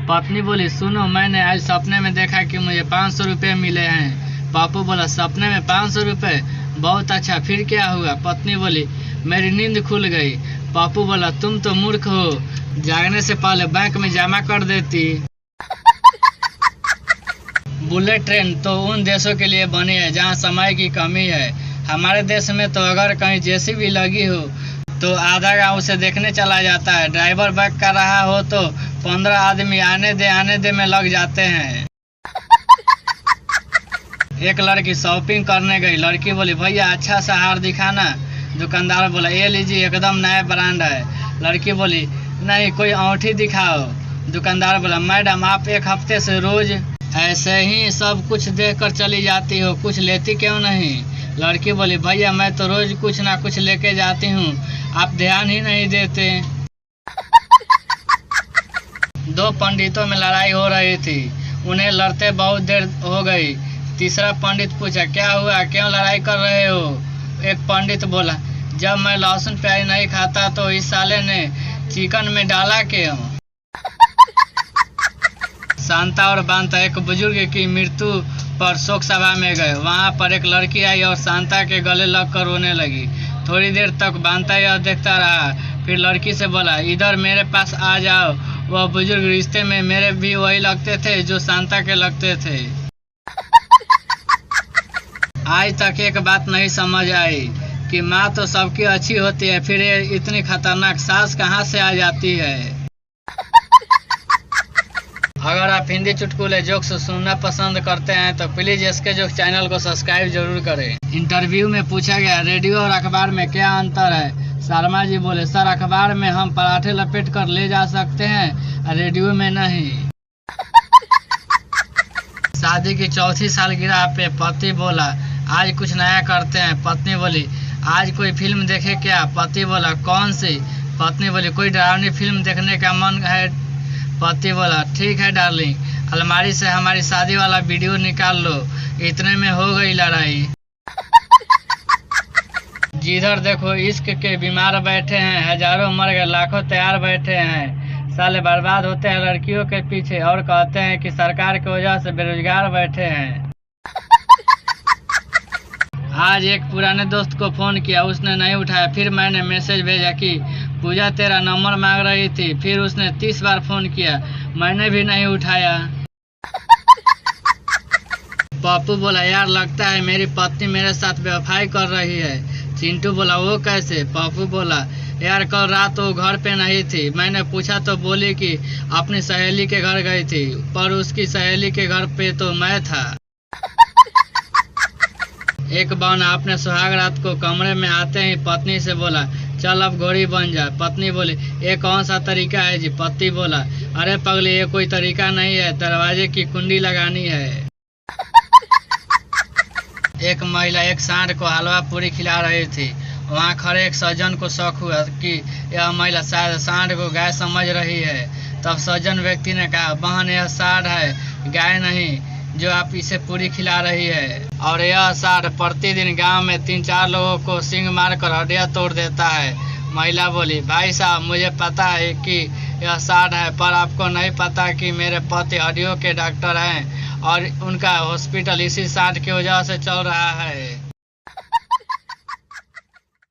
पत्नी बोली सुनो, मैंने आज सपने में देखा कि मुझे 500 रुपये मिले हैं। पप्पू बोला सपने में 500 रुपये, बहुत अच्छा, फिर क्या हुआ? पत्नी बोली मेरी नींद खुल गई। पप्पू बोला तुम तो मूर्ख हो, जागने से पहले बैंक में जमा कर देती। बुलेट ट्रेन तो उन देशों के लिए बनी है जहां समय की कमी है। हमारे देश में तो अगर कहीं जेसीबी लगी हो तो आधा गांव उसे देखने चला जाता है। ड्राइवर बैक कर रहा हो तो 15 आदमी आने दे में लग जाते हैं। एक लड़की शॉपिंग करने गई। लड़की बोली भैया अच्छा सा हार दिखाना। दुकानदार बोला ये लीजिए, एकदम नया ब्रांड है। लड़की बोली नहीं, कोई अंगूठी दिखाओ। दुकानदार बोला मैडम आप एक हफ्ते से रोज ऐसे ही सब कुछ देखकर चली जाती हो, कुछ लेती क्यों नहीं? लड़की बोली भैया मैं तो रोज कुछ ना कुछ लेके जाती हूँ, आप ध्यान ही नहीं देते। दो पंडितों में लड़ाई हो रही थी, उन्हें लड़ते बहुत देर हो गई। तीसरा पंडित पूछा क्या हुआ, क्यों लड़ाई कर रहे हो? एक पंडित बोला जब मैं लहसुन प्याज नहीं खाता तो इस साले ने चिकन में डाला क्यों? शांता और बांता एक बुजुर्ग की मृत्यु पर शोक सभा में गए। वहां पर एक लड़की आई और शांता के गले लगकर रोने लगी। थोड़ी देर तक बांता यह देखता रहा, फिर लड़की से बोला इधर मेरे पास आ जाओ। वह बुजुर्ग रिश्ते में मेरे भी वही लगते थे जो शांता के लगते थे। आज तक एक बात नहीं समझ आई कि माँ तो सबकी अच्छी होती है, फिर ये इतनी खतरनाक सास कहाँ से आ जाती है। अगर आप हिंदी चुटकुले जोक्स सुनना पसंद करते हैं तो प्लीज इसके जोक चैनल को सब्सक्राइब जरूर करें। इंटरव्यू में पूछा गया रेडियो और अखबार में क्या अंतर है? शर्मा जी बोले सर अखबार में हम पराठे लपेट कर ले जा सकते हैं, रेडियो में नहीं। शादी की चौथी सालगिरह पे पति बोला आज कुछ नया करते हैं। पत्नी बोली आज कोई फिल्म देखे क्या? पति बोला कौन सी? पत्नी बोली कोई डरावनी फिल्म देखने का मन है। पति बोला ठीक है डार्लिंग, अलमारी से हमारी शादी वाला वीडियो निकाल लो। इतने में हो गई लड़ाई। जिधर देखो इश्क के बीमार बैठे हैं, हजारों मर गए लाखों तैयार बैठे हैं। साले बर्बाद होते हैं लड़कियों के पीछे और कहते हैं कि सरकार की वजह से बेरोजगार बैठे हैं। आज एक पुराने दोस्त को फोन किया, उसने नहीं उठाया। फिर मैंने मैसेज भेजा कि पूजा तेरा नंबर मांग रही थी। फिर उसने 30 बार फोन किया, मैंने भी नहीं उठाया। पप्पू बोला यार लगता है मेरी पत्नी मेरे साथ बेवफाई कर रही है। चिंटू बोला वो कैसे? पप्पू बोला यार कल रात वो घर पे नहीं थी, मैंने पूछा तो बोली कि अपनी सहेली के घर गई थी, पर उसकी सहेली के घर पे तो मैं था। एक बौना अपने सुहाग रात को कमरे में आते ही पत्नी से बोला चल अब घोड़ी बन जा। पत्नी बोली ये कौन सा तरीका है जी? पति बोला अरे पगली ये कोई तरीका नहीं है, दरवाजे की कुंडी लगानी है। एक महिला एक सांड को हलवा पूरी खिला रही थी। वहां खड़े एक सज्जन को शक हुआ कि यह महिला शायद सांड को गाय समझ रही है। तब सज्जन व्यक्ति ने कहा बहन यह सांड है, गाय नहीं, जो आप इसे पूरी खिला रही है। और यह सांड प्रतिदिन गांव में 3-4 लोगों को सींग मार कर हड्डियां तोड़ देता है। महिला बोली भाई साहब मुझे पता है कि यह सांड है, पर आपको नहीं पता कि मेरे पति हड्डियों के डॉक्टर हैं और उनका हॉस्पिटल इसी सांड की वजह से चल रहा है।